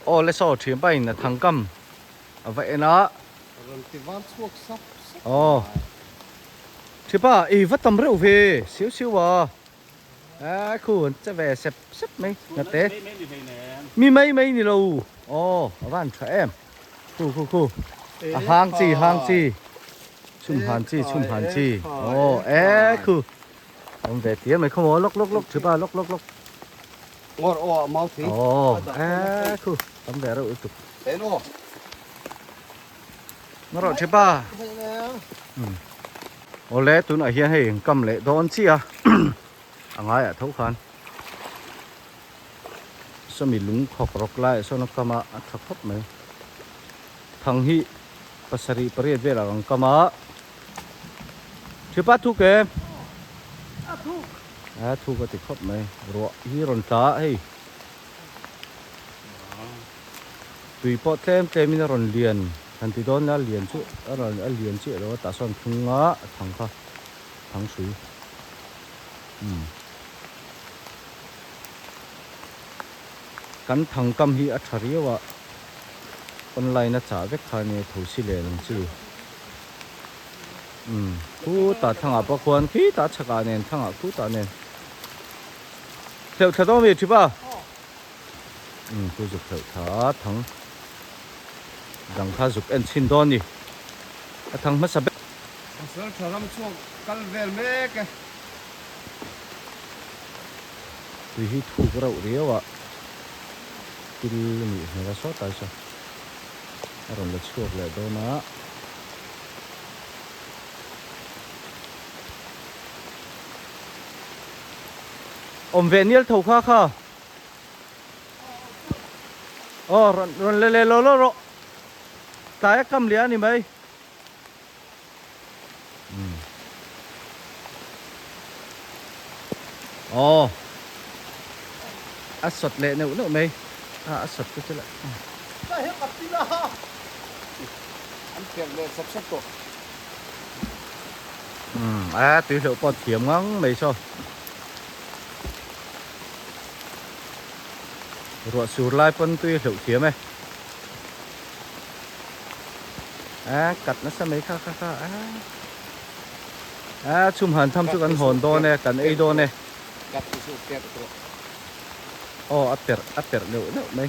ô lấy sò thiếm bay là thằng cầm vậy nó ô thì ba ý vắt tầm rượu về xíu xíu à khuôn sẽ về xếp xếp mấy ngặt té mi mấy mấy đi đâu ô bạn trẻ em khu hàng chi chum hàn chi ô khu ông về tiếng mày không có lúc thứ ba lúc ngọt máu thí ồ khu ông về rồi tục thế nó rồi thứ ba ô lẽ tụi nó hiện hình cầm lệ đón chi à anh ai à thấu khan sao mình lúng khóc rọc lại sao nó cầm à thắc khóc mày thằng hi pasari pariat về là cầm à thứ ba thu kê thu cái khóc mày rồi hi rôn ta hey tùy pot tem mình rôn liền thằng tí đó là liền chứ rồi liền chứ đó ta son thung ngã thằng suy cắn thằng cầm hi athari wa online na cha vek khani thosi le lang chi ku ta thang apa kwan khi ta chaka nen thang ku ta nen theo theo đó về chứ ba ku dục theo thả thằng dang kha dục en chin don ni thằng mất sab sơ thở lắm chuông căn về mẹ cái tùy hi thu cái rau đấy wa til mi hera so ta sa rồi là chuột lại đâu nó về niel thầu kha rồi lê lô tại cầm lia ni mày sọt lệ nữa mày sọt cái chứ lại ăn kẹt để sắp tổ tùy hiệu còn kiếm ngắn mấy sao rồi sửa lại phân tùy hiệu kiếm này cắt nó sẽ mấy kha chum hàn thăm chút ăn hồn đô nè cần ấy đô nè cắt cái số kẹt rồi áp tiệt nữa mấy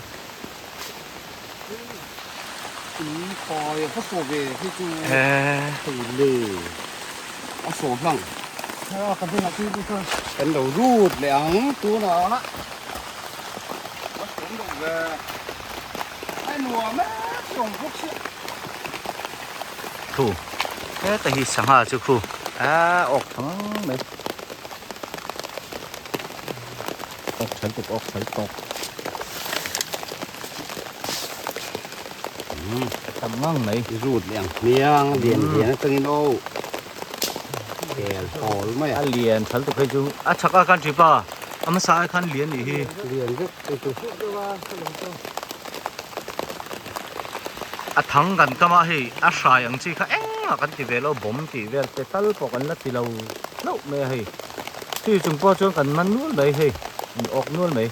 coi phát sổ về cái chú thử lì sổ lằng cái gì là cái gì thôi cái đầu rút lẻng chú nó á cũng được về ai mùa mấy trồng phúc xịn thủ thế tại vì sáng hà chưa khu ọc thằng mấy ọc sấy cọc tầm ngang mấy rút lẻng miếng liền từng đâu kẹt hồ mấy liền thằng tụi cái chú chắc cái gì ba mà sao cái liền gì liền rất thằng gần cái mà hi sai anh chỉ cái cái gì về lo bom gì về cái tal bộ cái là thì lâu mày hi thì chúng po chúng cần man nuôi mày hi ọc nuôi mày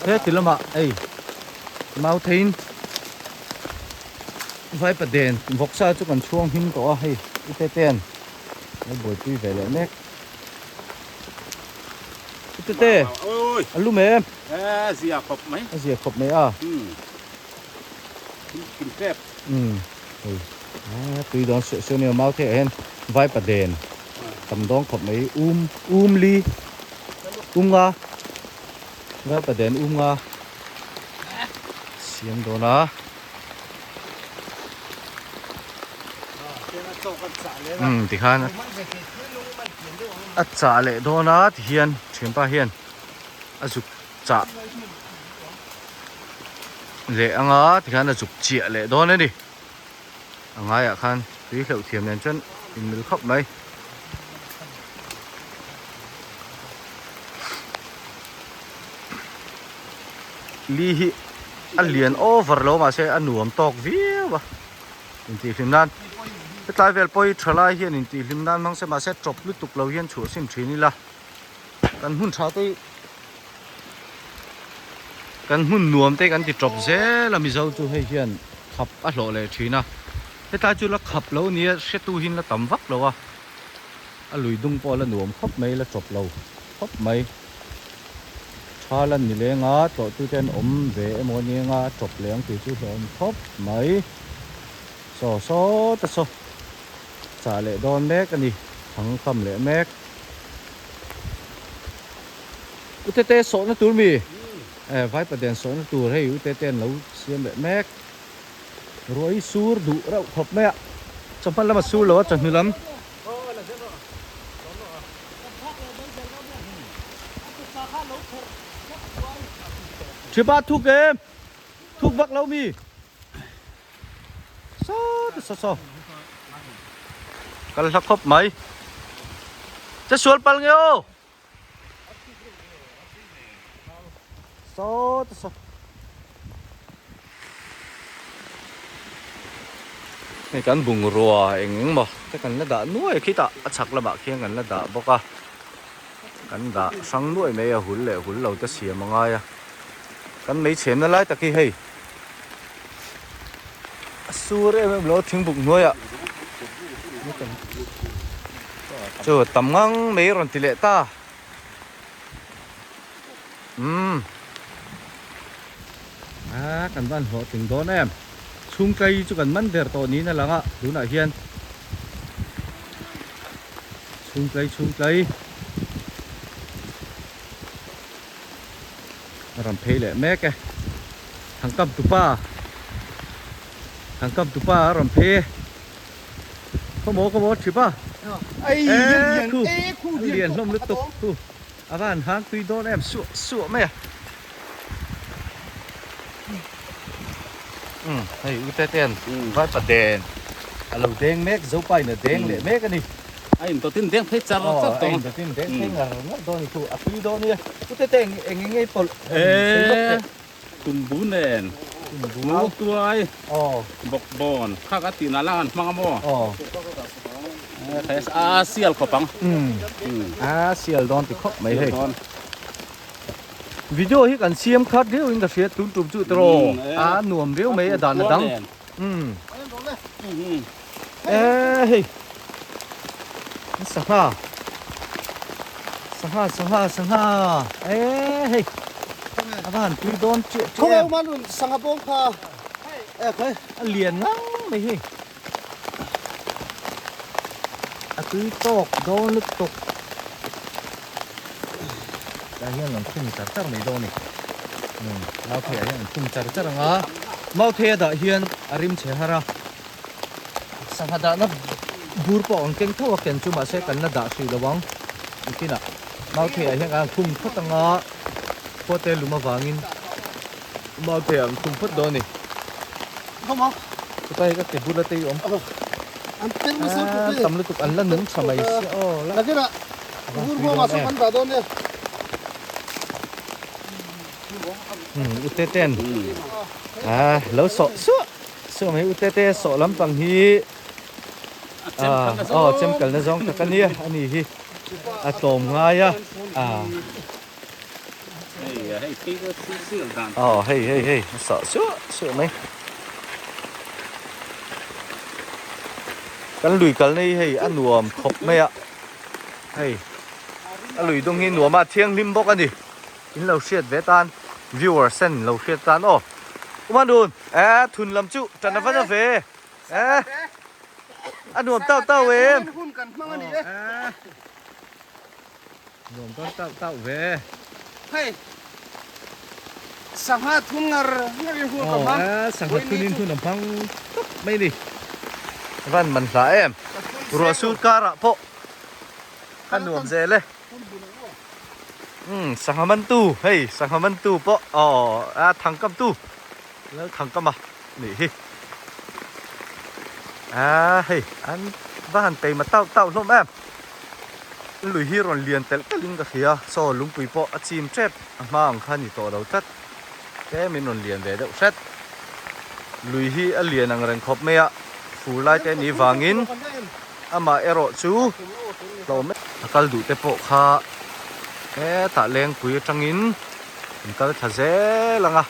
thế thì là mà mau thấy vai bật đèn vọc sao cho cần chuông hình to hay ít tiền nó buổi tuy về lại nét ít alo mẹ em gì à khop mấy mấy kim kẹp tuy đó sự nhiều mau thế em vai bật đèn tầm đó khop mấy ly nga vai bật đèn nga xiêm đồ nó thì khan trả lệ đó nó thì hiền chuyển ba hiền dục trả lệ anh thì khan là dục chĩa lệ đó nữa đi anh ai khan tí hiệu thiềm đèn chân mình mới khóc đây ly ăn liền over lâu mà sẽ ăn nuông tóc vía mà mình chỉ phim nan cái tai về bôi trở lại hiện mình chỉ phim nan mang sẽ mà sẽ chọc lút tục lâu hiện chúa xin chuyến đi là cần hun cháo tới กันหุ่นนวมเต้กันติดจบเสียแล้วมีเจ้าจูให้เฮียนขับอัดโหลเลยทีนะแต่ถ้าจูละขับแล้วเนี่ยเสตูหินละต่ำวักแล้ววะลุยดุงปอละนวมขับไม่ละจบเราขับไม่ชาลันนี่เลยงาตัวตู้เต้นเวโมนี่งาจบเลี้ยงตีจูเหินขับไม่โซ่แต่โซ่จ่าเล่โดนแม็กกันดิทั้งคำเล่แม็กอุตเตโซ่นะตูมีไว้ประเด็นโซ่นะตูให้อุตเต้นเราเสียมเล่แม็กรวยสูรดุเราขับแม่จำพันละมาสู้แล้วจังหิลำชิบะทุกเกมทุกวักเรามีซอกันสักครบไหมจะชวนปัลเงี้ยวซอในการบุงรัวเองบ่แต่กันละด่าหน่วยคิดอ่ะชักละบะเคียงกันละด่าบอกอ่ะกันด่าสังหน่วยไม่หุ่นเราจะเสียมังไงอ่ะกันไม่เฉียนอะไรตะกี้เฮ้ยสู้เรื่องเราถึงบุกหน่วยอ่ะเจอตำงังไม่รอนติเลต้ากันบ้านหัวถึงโดนแอมชุงไกจุกันมันเดือดตัวนี้นั่นแหละอ่ะดูหน่อยเฮียนชุงไกรำเพลเลยแม่แกทางกับตุป้ารำเพขโมยชิป้าไอ้เรียนล่มลึกตกคู่อาบ้านหางตุยโดนแอมสัวไหมให้อุตเต้นไว้ประเด็นเราเด้งแม็กเจ้าไปเนี่ยเด้งเลยแม็กกันดิไอ้ตัวติ้นเด้งให้จัดตัวติ้นเด้งให้งานนั้นโดนอีกตัวตุยโดนเนี่ยอุตเต้นเองไงปลตุ่มบุญเด่นเอาตัวไอ้บอกบอนข้าก็ตีนาลานมังโมอาเซียลขบังอาเซียลโดนติดข้อไม่ให้วิดีโอที่กันเสียมคัดเดียวอินเตอร์เฟซตุ้มจุดโตรหน่วมเดียวไม่ดันดังเฮ้ยสังหาเฮ้ยบ้านตุยโดนเจี๊ยบเขาเอามาลุนสังหาบงค่ะเคยเหรียญงั้งไม่เฮ้ยตุยตกโดนลึกตกแต่ยังหลังขึ้นจัดจังไม่โดนนี่เราเทียยังขึ้นจัดจังอ่ะเมาเทียดะเฮียนอาริมเชฮาระสังหาดะนับบูร์ปองเก่งเท่ากันจุมาเสกันนัดดะสุดระวังอีกทีน่ะเมาเทียยังการคุมพัดตังอ่ะพอเตลุมาวางินเมาเทียคุมพัดโดนนี่เข้ามาไปก็ติดบูร์ละตีอมอันเป็นไม่ใช่ตำลึกอันละหนึ่งสมัยแล้วก็ละบูร์บัวมาสักพันบาทโดนเนี่ยอุตเต้นแล้วเสาะไม่อุตเต้เสาะลำปังฮีเจมกันนะจงตะกันเนี่ยอันนี้ฮีอะตอมง่ายเฮ้ยเสาะไหมกันลุยกันนี่เฮ้ยอันหนวมครบไหมอ่ะเฮ้ยอันลุยตรงนี้หนวมมาเที่ยงริมบอกกันดิอินเราเชียดเวตันviewer sen lo khiat tan o kuma dun thun lam chu tan na fa ve nuam tao em nuam tao ve hey sang ha thun ngar ngari hu ka ma sang ha thunin thun nam phang mai ni van man sa em ro su kara po kan nuam je le sang haman tu hey sang haman tu po thằng cầm tuแล้วthằng cầmนี่hey anh van tay mà tao lom em lùi hi ron liền tel kaling ka khia so lung pui po achim trep mang khan ni to do tat ke min ron liền ve do set lùi hi a liền ang ren khop me a fu lai te ni wangin ama ero chu lo me akal du te po kha tạ leng pui trangin ta thà dễ là ngà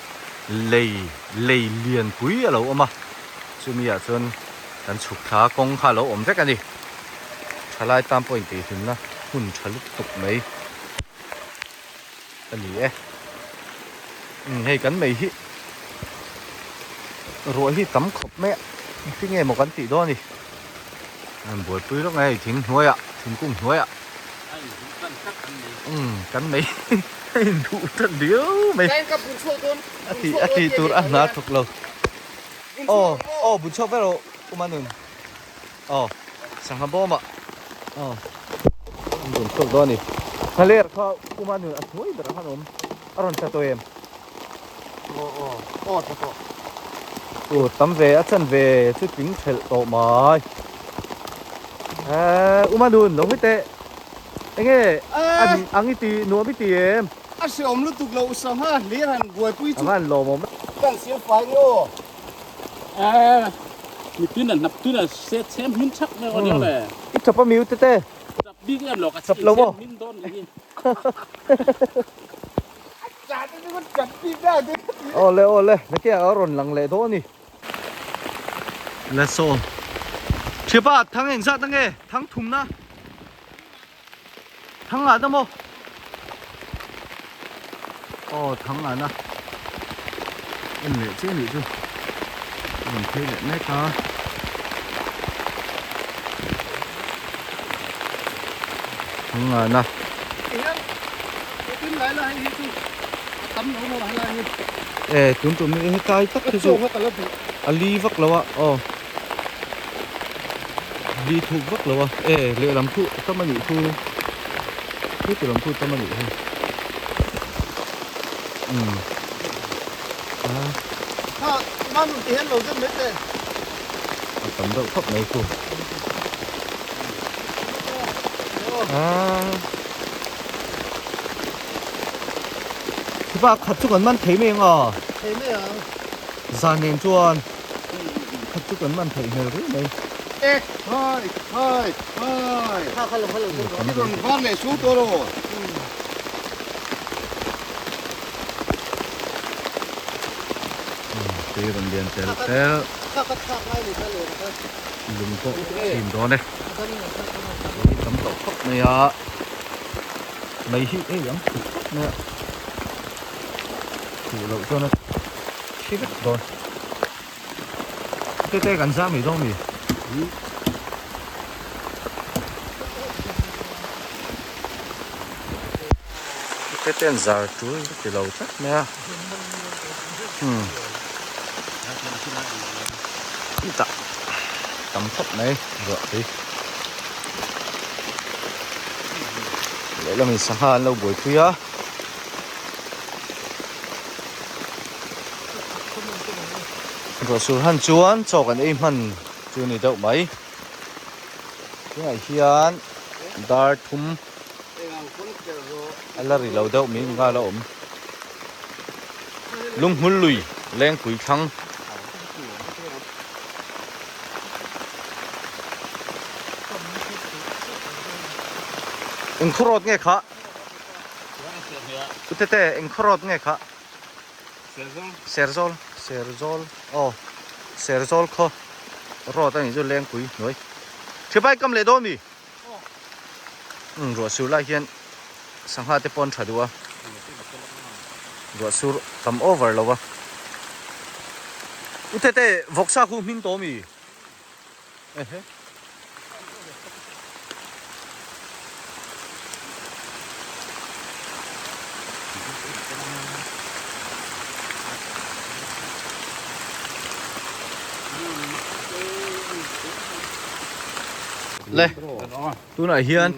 lầy liền quý ở lâu mà chú mi à chânกันฉุกขากงขาเราอมแจ๊กันดิชาลายตามปอยตีถึงนะหุ่นชะลุกตกไหมอันนี้ให้กันไม่ฮิรวยฮิตำขบแม่ที่ไงหมกันตีด้วยนี่บวชปุ้ยแล้วไงทิ้งหัวอ่ะทิ้งกุ้งหัวอ่ะกันไม่ให้ดูทันเดียวไม่อาทิตัวอันน่าถูกเราบุญชอบไปเรามาหนึ่งสังหารบ่มาบุญชอบด้วยนี่ทะเลเขามาหนึ่งสวยแบบขนมอร่อยจัดตัวเองtắm về ăn về chút tính thể tổ mày mà đun nấu hết tệ anh ơi ăn ít tí nuốt ít tí em ăn sườn lúc tục lâu sao ha lấy hàng buổi bụi chút ăn lò mà càng xíu phải nhôมีตื้นน่ะนับตื้นน่ะเซตเซมมินชักเลยวันเดียวเลย ít chập miêu tê tê จับบิ๊กเอ็มหรอก จับแล้วบ่ มินต้นนี่ จัดนี่มันจัดปีได้ดิ ole nó kia ở rồn lằng lệ đó nè let's go chưa ba thằng hình sát thằng nghe thằng thùng na thằng à đâu mô thằng à na em lệ chứ mình thấy lệ nét ta thằng à na tính lại là hay chứ tắm nó lại là ê tụi mình hết cái tắc cái gì ali vắc lâu à đi thu vắc lâu à liệu làm thu tâm anh thu biết làm thu tâm anh mang một tiền lâu rất mấy tiền tấm đậu khóc này thu thì ba khát chút còn man thấy mình à thế này à già nên chuan khát chút còn man thấy nhiều đấy này thôi cái còn van này xuống tôi rồi thì còn điện tel lùng có chìm đó này tấm đậu khóc này à mấy hít ấy lắm khóc này thủ lậu cho nó chết rồi tê gần ra mì đâu mì tê tên giờ chuối thì lậu chắc nè tạ tấm thấp này rồi đi vậy là mình sang hà lâu buổi khuya rồi xuống han chuan cho cái em han chưa này đâu mấy cái này hiền dar thum anh là gì lâu đâu mình nghe lâu lung hun lùi lên quỷ khăng encourage nghe khá tê encourage nghe khá Serzol kho rồi ta nhìn lên quý nói chứ bay cầm lệ đó nè rồi sưu lại hiện sang hai tế pon chạy đua rồi sưu cầm over lâu tê vọc sa khu minh tố mì lê tu này hiền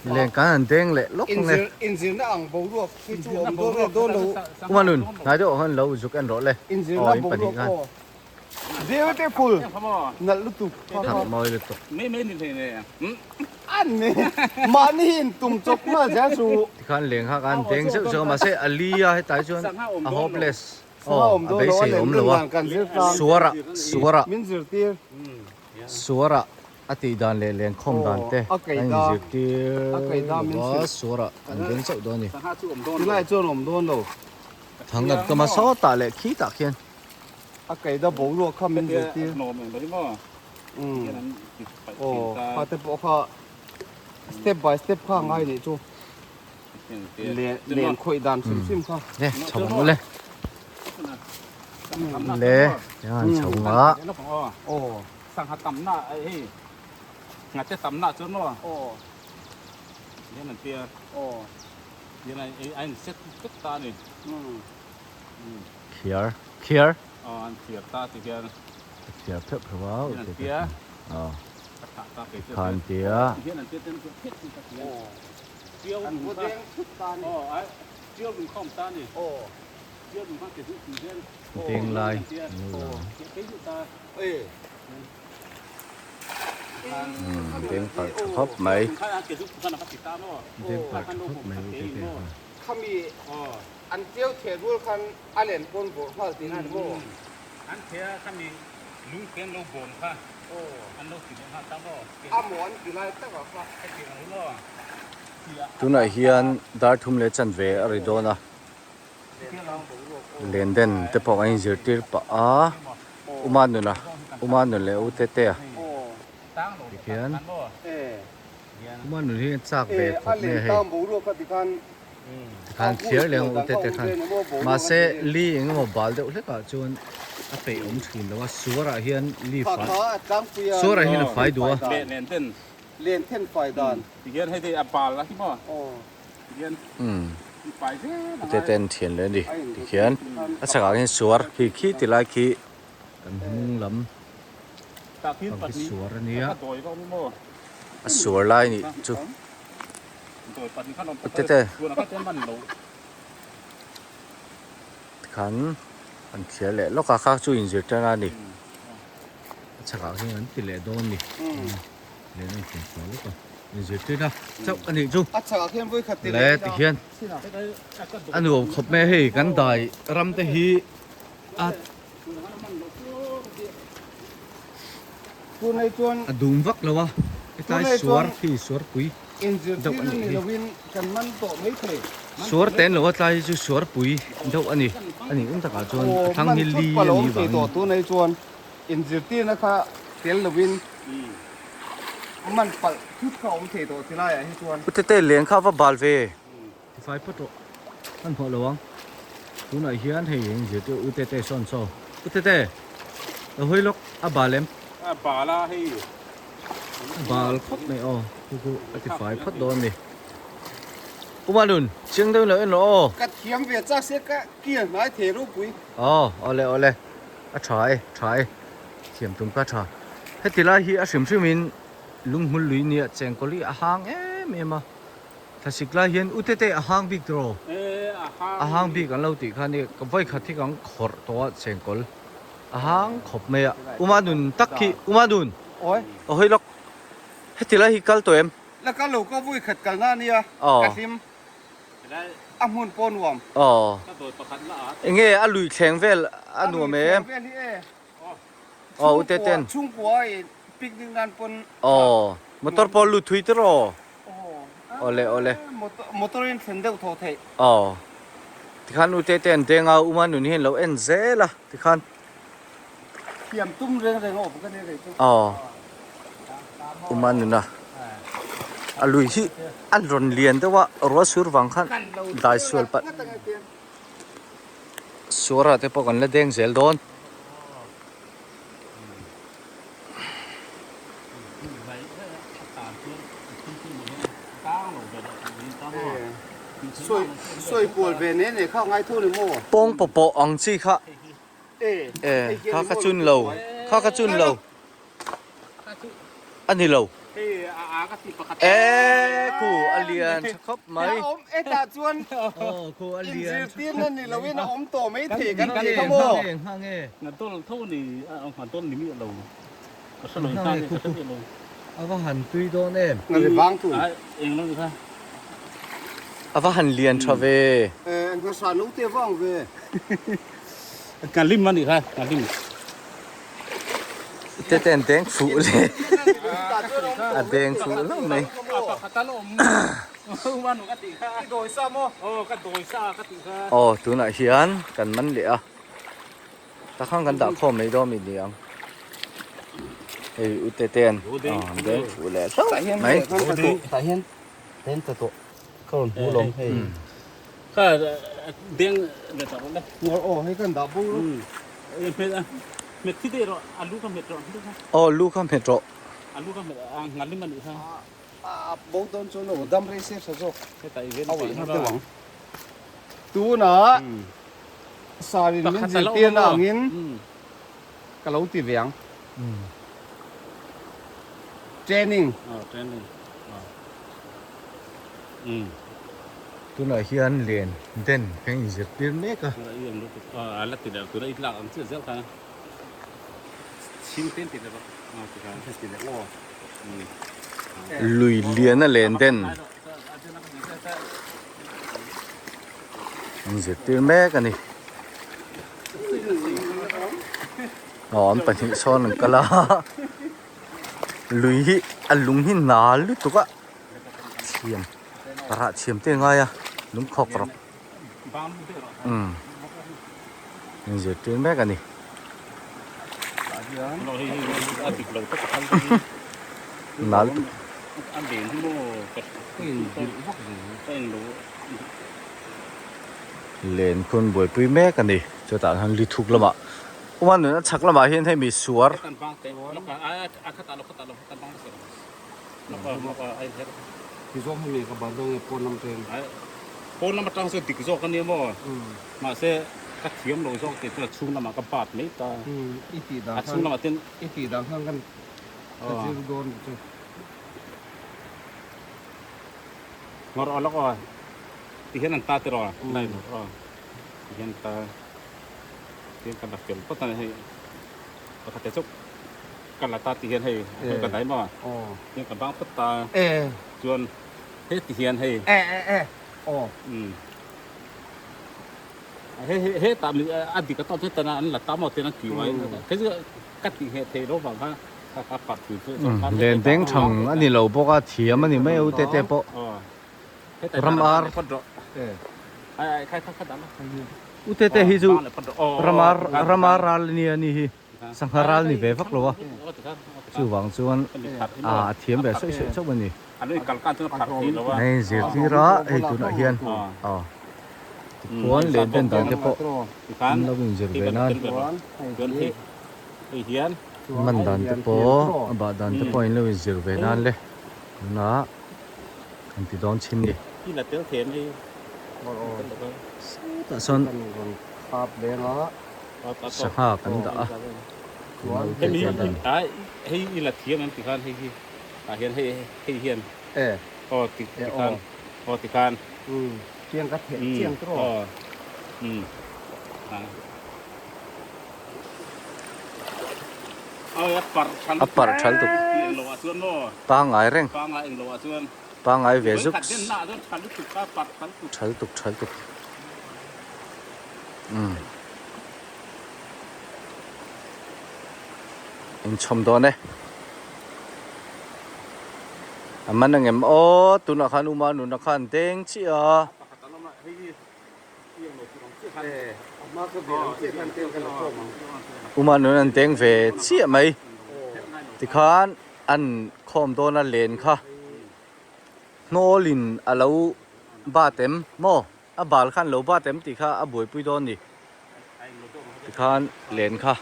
lên cá hành tiếng lệ lúc không lệ in nó ăn bầu ruột khi chú ôm đôi lâu cũng mà luôn nói chỗ hơn lâu dục ăn rõ lệ in bầu ruột dễ cái phul nãy lúc tụt thật mồi đượcไม่นี่เลยเนี่ย ăn nè mà nhìn tụm chốc mà giá số thì khán liền khác ăn tiếng sức cho mà sẽ ali hay tại chuan hopeless bây giờ ôm lâu suara miếng dừa tiêu suara อติดานเลงคอมดานเต้อันจิกที่ว่าสัวระอันเป็นเจ้าตัวนี่ ตั้งห้าชั่วโมงโดน ที่ไรจนผมโดนโล ทางกันก็มาซ้อตาเลยขี้ตาเขียน อาไก่ดาบุรัวข้ามัน เดี๋ เดี ย ยว ว โนมอย่างนี้มั้ง ที่ นั้นติดไป โอ้พอแต่บอกเขา step by step ข้างไงนี่จูเรียนคุยดันซิมๆเขา เนี่ยชงเลยเลยยังชงอ่ะ โอ้สั่งหาตำหน้าไอ้งานจะตำหน้าจนว่า โอ้ เนี่ยนั่นเตี้ย โอ้ เนี่ยไอ้เซ็ตตุ๊กตานี่ เขียร์ อ๋ออันเสียบตาติเกียน เขียร์เพื่อเพราะว่า เนี่ยนั่นเตี้ย อ๋อ ตาเกีย ทานเตี้ย เนี่ยนั่นเตี้ยเต็มตัวเพชรนี่ตะเกีย โอ้ เจียว อัน ดู หัวแด ตาง ทุกตา อ๋ นี่ อไอ้เจียวดูข้อมตานี่ โอ้ เจียวดูข้างเกียรติสีเทียน เตียงลาย เกียรติตา เอ้ย เตียงปัดครบไหม ข้างเกียรติข้างนักติดตามเนาะ เตียงปัดครบไหมเตียง เขามี อ๋อ อันเจียวเทียรูคันอาเลนปนโบข้าตีนั่นโบ อันเทียข้ามีลุงเกียนเราบ่นค่ะ โอ้ อันเราติดข้างตามเนาะ อาหมอนกี่ไรตั้งว่า ไอ้เกียรติเนาะ ตัวไหนเฮียนดาร์ทุ่มเลจันเวอะไรโดนะเลนเดนแต่พอไอ้จิตร์ปะอุมานุนะอุมานุเลยอุเตเตะ โอ้ ตั้งเขียน เอ้ อุมานุที่จากเวพ อา บ เล เนี่ย น ให้ ตามบุรุษก็ติคัน คันเขียร์เลยอุเตเตคันมาเซลีเองก็บาลเดอุเล็กจวนอเปอมชินแล้วว่าสัวระเฮียนลี ขา ฟ้า ขาจังเปีย สัวระเฮียนไฟดัว เล่นเต้น เรียนเท่นไฟดาน เขียนให้ได้อัปปาละที่มั้ง โอ้ เขียน ไปเด้อ เตเตนเทียนเลยดิเขียนอาศัยเห็นสัวขี้ติลาขี้กันหุงลำ ตาคิด บาง ปัด ที่ นี้ สัวระเนี้ย โดยก็มั้ง สัวลายนี่จุ โดยปัดนี้ขนม เต้ ตัวนั้นก็เต้นมันเรา ขันอันเขียนเลยแล้วก็ข้าช่วยอินเสิร์ตนั่นนี่อาศัยเห็นติเลโดนนี่เลยนั่งเขียนสัวแล้วก็อินเสิร์ตนะเจ้าอันนี้จุ อัศเข้มไว้ขัดติ เล่ติเขียนอันนี้ผมขบแม่ให้กันได้รำแต่ฮีอัด ตัวในจวน อัดดุมวักแล้ววะไอ้ตายสวรพี่สวรปุย อินจิที่นี่เราวินกันมันโตไม่เคย สวรเต้นแล้วว่าตายจะสวรปุยเดี๋ยวอันนี้อุ้มตะกาจวนทั้งฮิลลี่ ปล อัน ง นี้ ตี บาง ตัวในจวนอินจิที่นะคะเตียนเราวินมันปัดทุกเขาเทตัวที่ไรให้จวน อุตเต้เลี้ยงข้าวว่าบาลเวที่ไฟพัดโตท่านพอระวังตัวไหนเฮียนให้ยิงเดี๋ยวอุตเต้ซ่อนโซ่อุตเต้เราเฮ้ยล็อกอ่ะบาเลม ปลาละให้ บาลพัดไม่อ๋อกูที่ไฟพัดโดนนี่อุมาดุนเชียงเดินเลยเนาะ กระเทียมเวียจ้าเสียกะเกี่ยนไม้เทรูปุ๋ย อ๋อเอาเลยอ่ะทรายเทียมตุ้มก็ทรายให้ทีละฮีอ่ะชิมมินลุงหุ่นลุยเนี่ยเจงกอลีอ่ะหางเอ็มมาถ้าสิกลาเห็นอุตเตอ่ะหางบิ๊กโตรอ่ะหางบิ๊กกันเราติคันนี้ก็ไว้ขัดที่กังขอดตัวเจงกอลอ่ะหางขบเมียอุมาดุนตักขี้อุมาดุน โอ้ย เอาให้ล็อกให้ทีละฮีกัลตัวเอ็ม แล้วก็ลูกก็วุ้ยขัดกันหน้านี่อ่ะกระทิม ได้ อ่ะหุ่นปนวม อ๋อ ก็โดยประคันละ เอ็งอ่ะลุยแข็งเวลอ่ะหนัวเมมอ๋ออุตเตน ชุ่มปัวปิกนึงนันปน อ๋อมอเตอร์บอลลุยทวิตเตอร์อ๋อ โอ้ เอาเลย มอเตอร์อินเซนเดลโทเท อ๋อที่คันอุตเต้นเด้งเอาอุมานุนเห็นเราเอ็นเซล่ะที่คัน เทียมตุ้มเรื่องอะไรโอ้ผมก็ได้เลยตุ้ม อ๋ออุมานุนนะอลุยที่อันรอนเลียนแต่ว่ารัวสุรวังคันได้สวลปัดสัวระแต่พอกันละเด้งเซลโดนช่วยปวดเวเนเนี่ยเข้าง่ายทุ่นเลยโม่ ปงปออังซีค่ะข้ากระจุนเราข้ากระจุนเราอันนี้เรา ที่อาก็ติดประคัน คู่อเลียนครับไหม อมตาจวน คู่อ อิน เลีย ซิ น ตีนนั่นนี่เราวินอมโตไม่เทกัน ห้าง นี่ เอ ข ง โม ห้างเอง งั้นต้นเท่านี้เอาหันต้นนี้มีเราสนุกมากเลยสนุกเลย เอาว่าหันตุยโดนเอ็ม นั่นเป็นบางทุ่น เองแล้วค่ะ เอาว่าหันเลียนทราเว อันก็สานุเตว่างเว การลิ้มมันอีกค่ะการลิ้ม ล เต้นแดงฟูเลยอ่ะแดงฟูแล้วไหม ขัดตลมวันหนูกติค่ะโดยซ้ำโอ้ก็โดยซ้ำกติค่ะ อ๋อตัวไหนเฮียนกันมันเหลือตะข้างกันตะข้อไม่ได้มีเดียงเฮ้ยอุตเต้นอ๋อแดงฟูแล้วไหม tại hiên tên tự tụ còn bù lồng hay ก็เด้งเด็ดต่อไปเลย ngồi ổ hay cần đào bù เม็ดที่เดียวอันลูกก็เม็ดรอน อ๋อลูกข้ามเห็ดโร อันลูกก็เม็ดงานลิ้นมันอีกฮะ bố tôn cho nó đâm ra xếp sao rồi ให้แต่อีเวนต์ เอา ไป ไว้ ข้าง ข้าง ห ห ลั ลั ง งtú nó sao thì mình chỉ tiền nào nghìn cái lấu tiền vàng อืม training อ๋อเทรนนิ่งตัวไหนเฮียนเรียนเต้นแข่งอีเสียเปลี่ยนเมกอะ ตัวอย่างลูกอะไรติดแล้วตัวอีกหลักอันเสียเสียกันชิมเต้นติดแล้วอ๋อติดแล้วติดแล้วโอ้ ลุยเลียนน่ะเรียนเต้นอีเสียเปลี่ยนเมกอะนี่อ๋อมันเป็นซ้อนกันละลุยอันลุงหินนาลุตุกะเชียมประเชียมเต้นไงอะลุงขอกรอบอีเสียเปลี่ยนเมกอะนี่ เราให้อันติดเราต้องทำ นาล อันเด่นที่โม่กับก็ยังรู้ เล่นคนบ่อยปุ้ยแม่กันดิจะต่างหันลิทุกละมะวันนึงชักละมาเห็นให้มีสวร กันบ้างแต่แล้วก็ขัดตาเราขัดตาเราขัดบ้างแล้วก็ไอ้เห็ด thì do mình có bán đông con năm tiền คนน้ำมันตั้งเสียติดโซ่กันเนี่ยมั้งมาเสียกระเทียมเราโซ่ติดชุ่มน้ำมันกระบาดไม่ตาย ít tỷ đồng ชุ่มน้ำมันเต้น ít tỷ đồng hơnกันจะซื้อโดน งอแล้วก็ที่เห็นน้ำตาตลอดได้หรอที่เห็นตาที่เห็นกันดับเกินก็ตอนนี้ให้ก็ขัดแต่ซุกกันละตาที่เห็นให้กันได้มั้ง ồ เห็นกันบ้างปุ๊บตา ê จวนเฮ็ดที่เห็นให้ ê ồ เฮ้ตามอันที่ก็ต้องเทตนาอันละตามเอาเทนักกี่ไว้คือกัดที่เฮเทโรบังฮะถ้าปัดถือ เล่นเด้งช่องอันนี้เราบอกว่าเทียมอันนี้ไม่เอาเตะปะ รำอาร์ไอ้ใครขัดดัน อุเตะฮิจูรำอาร์รัลนี่อันนี้สังหารัลนี่เบฟักหรอวะชื่อหวังส่วนเทียมแบบสวยๆสักวันนี้ อันนี้การการที่ผัดทีแล้วว่า ในเสียที่ระไอ้ตัวนักเรียนอ๋อควรเล่นเป็นตอนเตะปะเราวิ่งจะไปนั่น เกินที่เฮียน มันดันเตะปะบาดันเตะปะเราวิ่งจะไปนั่นเลยนะอันที่โดนชิมดิ ที่ละเตี้ยเทียนนี่ แต่ส่วน ครับเลี้ยงอ่ะ สักหากันด่า ให้มีให้ละเทียนมันติดการให้เฮียนให้เฮียน เอ๊ะ ก็ติดการก็ติดการ เชียงกระเทียมเชียงตรอ เอาปัดชันตุกโลอาส่วนโม่ ปางไงเร่ง ฟังอะไรโลอาส่วน ปางไงเวซุก ขัดเด่นหน้าส่วนชันตุกก็ปัดชันตุก ชัลตุกอินชมตัวเนี่ยมันนั่งเอ็มโอตุนักขันอุมานุนักขันเต็งชี้อ่ะ มาก็เบียร์เชียงกันเตียงกันละพวกมั้ง อุมานุนันเต็งเวชี้ไหมที่ขันอันคอมตัวนั่นเลนค่ะโนลินอาลูบาเต็มโมบาลขันโลบาเต็มที่ค่ะบวยปุยโดนดิที่ขันเลนค่ะ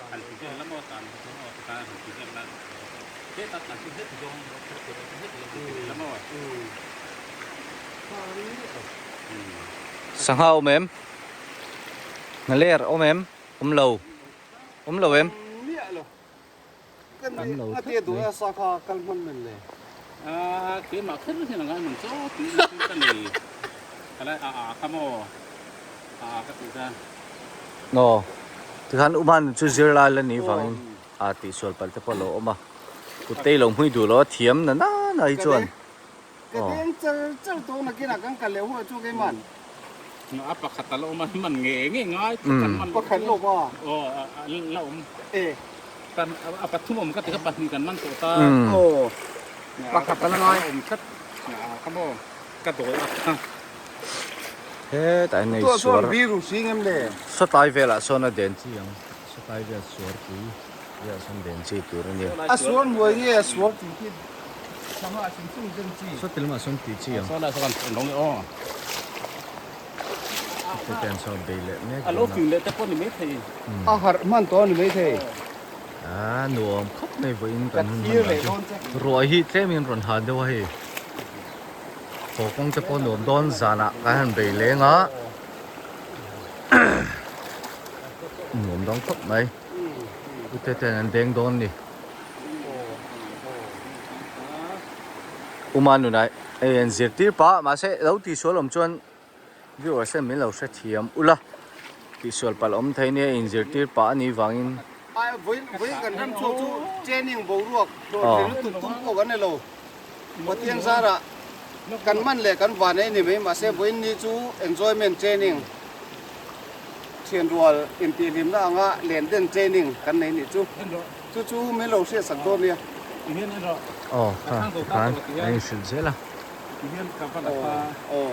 สังหาอมเอ็มนั่นเลี้ยอมเอ็มอมโลเอ็ม เนี่ยเหรอกันอาทิตย์ตัวสาขากันมันเลย เกี่ยมาขึ้นที่ไหนมันโจ้ตีกันเลยอะไรขโมก็ตีกัน โน่ที่ขันอุมันจุดเจริญแล้วนี่ฟังติส่วนปัลเตปโลออกมากุเตลงหุ้ยดูแล้วเทียมนั่นน่ะไอ้จวน cái tiếng chơi tôi là cái là căng cả liều hoa chu cái mặn อัปขัดตลมันเงี้ยง่าย có khánh lục à โอ้แล้ว ê กันเอาปัดทุ่มก็ติดกับปัดมีกันมันตัวตา โอ้ปักขับกันละน้อย คัดขโมยกัดตัวอ่ะ เฮ้แต่ใน ตัว ส ส่ว วน น วิรุสิงเอ็มเลย สไตล์เวลาส่วนเด่นจียังสไตล์เวลาสวนที่เวลาส่วนเด่นจีตัวนี้ อ่ะส่วนรวยเนี่ยส่วนที่ที่ทำให้สิ่งซึ่งจริงจริง สติลมาส่วนที่จียัง ส่วนอะไรส่วนน้องเลยอ๋อ จะเป็นส่วนเบลล์เนี่ย อ่ะลูกฟิวเลยแต่คนนี้ไม่ที อาหารมันตัวนี้ไม่ใช่ หนูคบในวันกั กัน น ที่เลยโดนจะ รวยฮิตเต็มยังรอนหาด้วยพอคงจะพอหนูโดนจานะกันไปเลยงะหนูต้องคบไหมอุตเตนันเด้งโดนนี่อุมาหนูไหนเอ็นเสียตีป้ามาเสะเราตีสวนลมจวนวิวเส้นมีเราเสียเทียมอุละตีสวนปลอมไทยเนี่ยเอ็นเสียตีป้านี่วางิน ไอ้วิ่งกันทำโชว์จูเจนิงบูรวกโดนเห็นตุ้มตุ้มกันเลยเราพอเที่ยงซาระกันมันเลยกันวันนี้ไม่มาเสียวิ่งนี่จู enjoyment training เชียนรัวอินทีริมแล้วงะเรียนเดิน training กันในนี่จูไม่เราเสียสักตัวเนี่ย อีเฮียนนี่เรา อ๋อค่ะการไอ้สิเสียละ อีเฮียนกับปัดปลา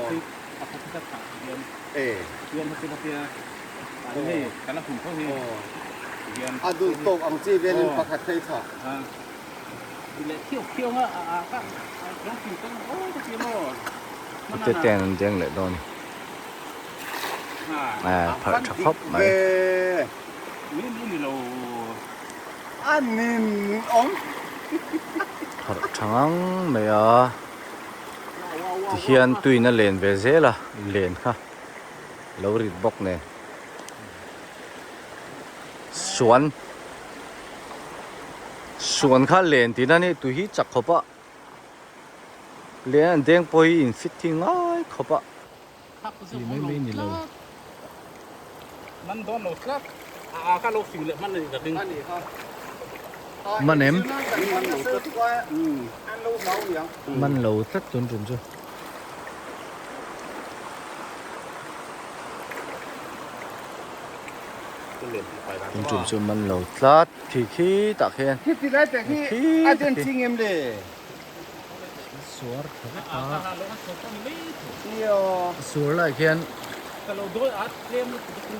ที่ปัดที่ตัดขาเฮียน เออ เฮียนที่ตัดเฮียอันนี้กันละหุ่นเขาเฮียเฮียน อะดูตกอังจีเวลินปักขัดไทยค่ะ อีเล็กเขี้ยวอ่ะก็น้องฟิวก็โอ้ก็เขี้ยว อุตเตนันเด้งเลยโดนผัดครบไหม นี่เรา อันนี้อ๋อง ผัดทั้งไม่ที่เฮียนตุยนั่นเลนเวเซล่ะเลนค่ะเราริดบอกเนี่ยสวนข้าเลนที่นั่นนี่ตุยจักขบะเลนเด้งไปอินฟิตทิ้งง่ายขบะไม่นี่เรา มันโดนเราครับก็เราฟิวเลยมันเลยกระดึง อันนี้ครับ มันเอ็ม มันซื้อที่ว่าอันลูกเราอย่าง มันเราทัดจนจุ่มจ้ะจุ่มมันเราทัดขี้ตักเฮียน ที่แรกแต่ที่อาจารย์จริงเอ็มเลย สวนขบะ เที่ยว สวนอะไรเฮียน kalau doi at lem tu